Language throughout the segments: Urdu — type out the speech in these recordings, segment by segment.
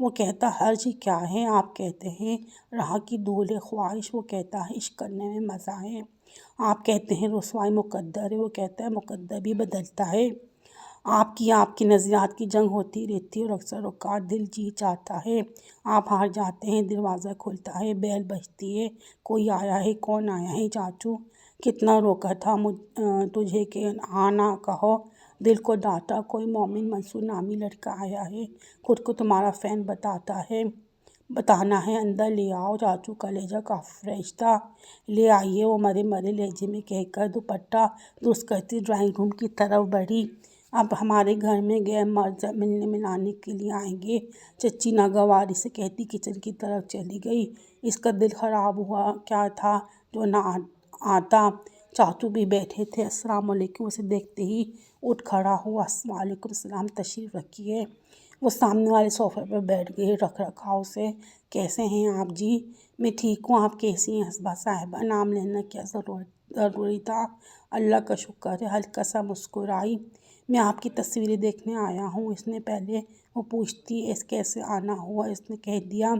وہ کہتا حرج کیا ہے، آپ کہتے ہیں راہ کی دول خواہش، وہ کہتا ہے عشق کرنے میں مزہ ہے، آپ کہتے ہیں رسوائی مقدر ہے، وہ کہتا ہے مقدر بھی بدلتا ہے، آپ کی نظریات کی جنگ ہوتی رہتی ہے اور اکثر اوقات دل جیت جاتا ہے، آپ ہار جاتے ہیں، دروازہ کھلتا ہے، بیل بجتی ہے، کوئی آیا ہے، کون آیا ہے چاچو، کتنا روکا تھا تجھے کہ ہاں نہ کہو، دل کو ڈانٹا، کوئی مومن منصور نامی لڑکا آیا ہے، خود کو تمہارا فین بتانا ہے، اندر لے آؤ چاچو، کلیجہ کافی فریش تھا، لے آئیے، وہ مرے مرے لہجے میں کہہ کر دوپٹہ درست کرتی ڈرائنگ روم کی طرف بڑھی۔ اب ہمارے گھر میں غیر مرد ملنے ملانے کے لیے آئیں گے، چچی ناگواری سے کہتی کچن کی طرف چلی گئی۔ اس کا دل خراب ہوا کیا تھا جو نہ آتا، چاچو بھی بیٹھے تھے، السلام علیکم، اسے دیکھتے ہی اٹھ کھڑا ہوا، وعلیکم السلام، تشریف رکھیے، وہ سامنے والے صوفے پر بیٹھ گئے، رکھ رکھاؤ سے، کیسے ہیں آپ جی؟ میں ٹھیک ہوں، آپ کیسی ہیں حسبہ صاحبہ؟ نام لینا کیا ضروری تھا؟ اللہ کا شکر ہے، ہلکا سا مسکرائی۔ میں آپ کی تصویریں دیکھنے آیا ہوں، اس نے پہلے وہ پوچھتی اس کیسے آنا ہوا، اس نے کہہ دیا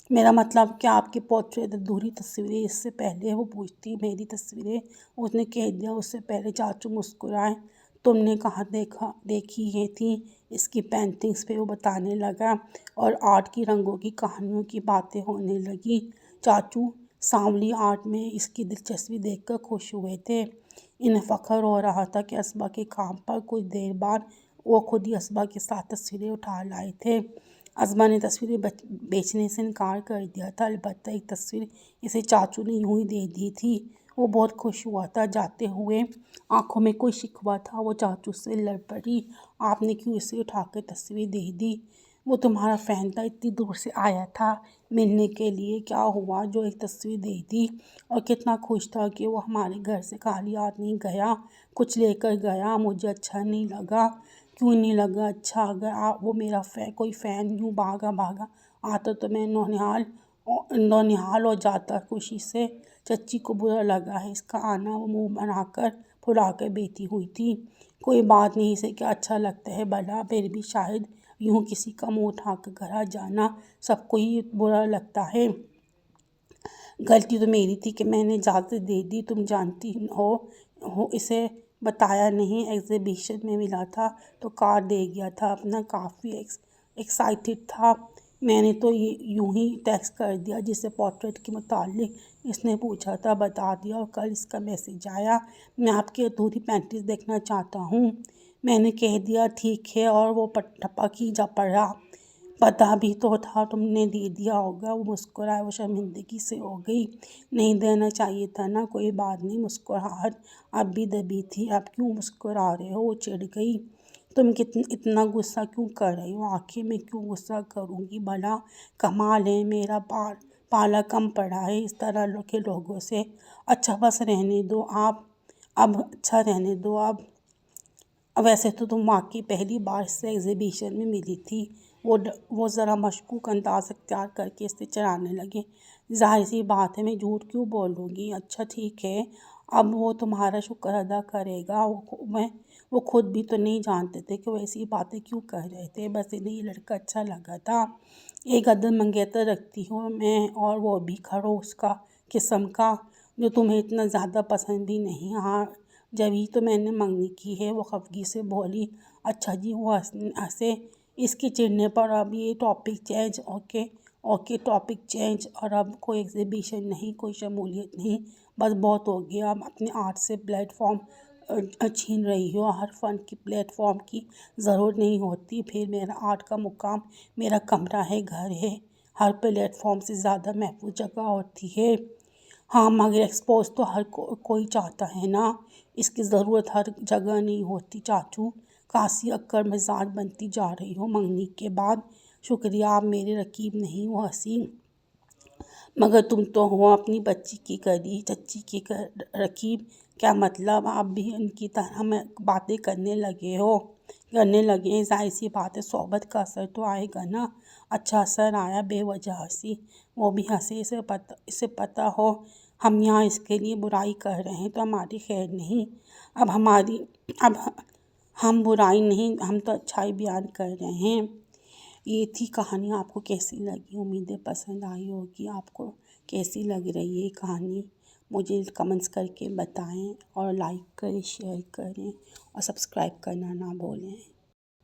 میرا مطلب کہ آپ کی پورٹریٹ ادھوری تصویریں، اس سے پہلے وہ پوچھتی میری تصویریں، اس نے کہہ دیا اس سے پہلے۔ چاچو مسکرائے، تم نے کہاں دیکھی یہ تھی اس کی پینٹنگز پہ، وہ بتانے لگا، اور آرٹ کی رنگوں کی کہانیوں کی باتیں ہونے لگی۔ چاچو سانولی آرٹ میں اس کی دلچسپی دیکھ کر خوش ہوئے تھے، انہیں فخر ہو رہا تھا کہ اسبا کے کام پر کچھ دیر بعد وہ خود ہی اسبا کے ساتھ تصویریں اٹھا لائے تھے۔ اسبا نے تصویریں بیچنے سے انکار کر دیا تھا، البتہ ایک تصویر اسے چاچو نے یوں ہی دے دی تھی، وہ بہت خوش ہوا تھا، جاتے ہوئے آنکھوں میں کوئی شکوہ تھا، وہ چاچو سے لڑ پڑی، آپ نے کیوں اسے اٹھا کر تصویر دے دی؟ وہ تمہارا فین تھا، اتنی دور سے آیا تھا ملنے کے لیے، کیا ہوا جو ایک تصویر دے دی؟ اور کتنا خوش تھا کہ وہ ہمارے گھر سے خالی ہاتھ نہیں گیا، کچھ لے کر گیا، مجھے اچھا نہیں لگا۔ کیوں نہیں لگا اچھا؟ اگر وہ میرا کوئی فین یوں بھاگا آتا تو میں نونحال ہو جاتا خوشی سے۔ چچی کو برا لگا ہے اس کا آنا، وہ منہ بنا کر پھلا کر بیٹھی ہوئی تھی۔ کوئی بات نہیں، اسے کیا اچھا لگتا ہے بھلا، پھر بھی شاید یوں کسی کا منہ اٹھا کر گھر آ جانا سب کو ہی برا لگتا ہے۔ غلطی تو میری تھی کہ میں نے اجازت دے دی، تم جانتی ہو اسے بتایا نہیں، ایگزیبیشن میں ملا تھا تو کارڈ دے گیا تھا اپنا، کافی ایکسائٹڈ تھا، میں نے تو یوں ہی ٹیکسٹ کر دیا جسے پورٹریٹ کے متعلق اس نے پوچھا تھا بتا دیا، اور کل اس کا میسیج آیا، میں آپ کی ادھوری پینٹنگ دیکھنا چاہتا ہوں، میں نے کہہ دیا ٹھیک ہے، اور وہ ٹپک ہی جا پڑا، پتہ بھی تو تھا تم نے دے دیا ہوگا۔ وہ مسکرائے، وہ شرمندگی سے ہو گئی، نہیں دینا چاہیے تھا نا، کوئی بات نہیں، مسکراہٹ اب بھی دبی تھی، اب کیوں مسکرا رہے ہو؟ وہ چڑھ گئی، تم اتنا غصہ کیوں کر رہے ہو؟ آخر میں کیوں غصہ کروں گی بھلا، کمال ہے، میرا پالا کم پڑا ہے اس طرح کے لوگوں سے، اچھا بس رہنے دو اب اچھا رہنے دو اب۔ ویسے تو تم واقعی پہلی بار اس سے ایگزیبیشن میں ملی تھی، وہ ذرا مشکوک انداز اختیار کر کے اس سے چرانے لگے، ظاہر سی بات ہے میں جھوٹ کیوں بولوں گی، اچھا ٹھیک ہے، اب وہ تمہارا شکر ادا کرے گا، وہ خود بھی تو نہیں جانتے تھے کہ وہ ایسی باتیں کیوں کہہ رہے تھے، بس انہیں یہ لڑکا اچھا لگا تھا، ایک عدم منگیتر رکھتی ہوں میں، اور وہ بھی خروش کا قسم کا، جو تمہیں اتنا زیادہ پسند بھی نہیں، ہاں جبھی تو میں نے منگنی کی ہے، وہ خفگی سے بولی، اچھا جی، وہ ہنسے اس کے چڑھنے پر، اب یہ topic change, okay topic change, اور اب کوئی ایگزیبیشن نہیں، کوئی شمولیت نہیں، بس بہت ہو گیا، اب اپنے آرٹ سے پلیٹ فارم چھین رہی ہو، ہر فن کی پلیٹ فارم کی ضرورت نہیں ہوتی، پھر میرا آرٹ کا مقام میرا کمرہ ہے، گھر ہے، ہر پلیٹ فارم سے زیادہ محفوظ جگہ ہوتی ہے، ہاں مگر ایکسپوز تو ہر کوئی چاہتا ہے نا، اس کی ضرورت ہر جگہ نہیں ہوتی چاچو، کاسی اکڑ مزاج بنتی جا رہی ہو منگنی کے بعد، شکریہ آپ میرے رقیب نہیں، وہ ہنسی، مگر تم تو ہو اپنی بچی کی کری، چچی کی رقیب، کیا مطلب، آپ بھی ان کی طرح باتیں کرنے لگے ہیں، ظاہر سی بات ہے صحبت کا اثر تو آئے گا نا، اچھا اثر آیا، بے وجہ ہنسی، وہ بھی ہنسے، اسے پتہ ہو ہم یہاں اس کے لیے برائی کر رہے ہیں تو ہماری خیر نہیں، اب ہم برائی نہیں، ہم تو اچھائی بیان کر رہے ہیں، یہ تھی کہانی، آپ کو کیسی لگی؟ امیدیں پسند آئی ہوگی آپ کو۔ کیسی لگ رہی ہے یہ کہانی مجھے کمنٹس کر کے بتائیں، اور لائک کریں، شیئر کریں، اور سبسکرائب کرنا نہ بھولیں۔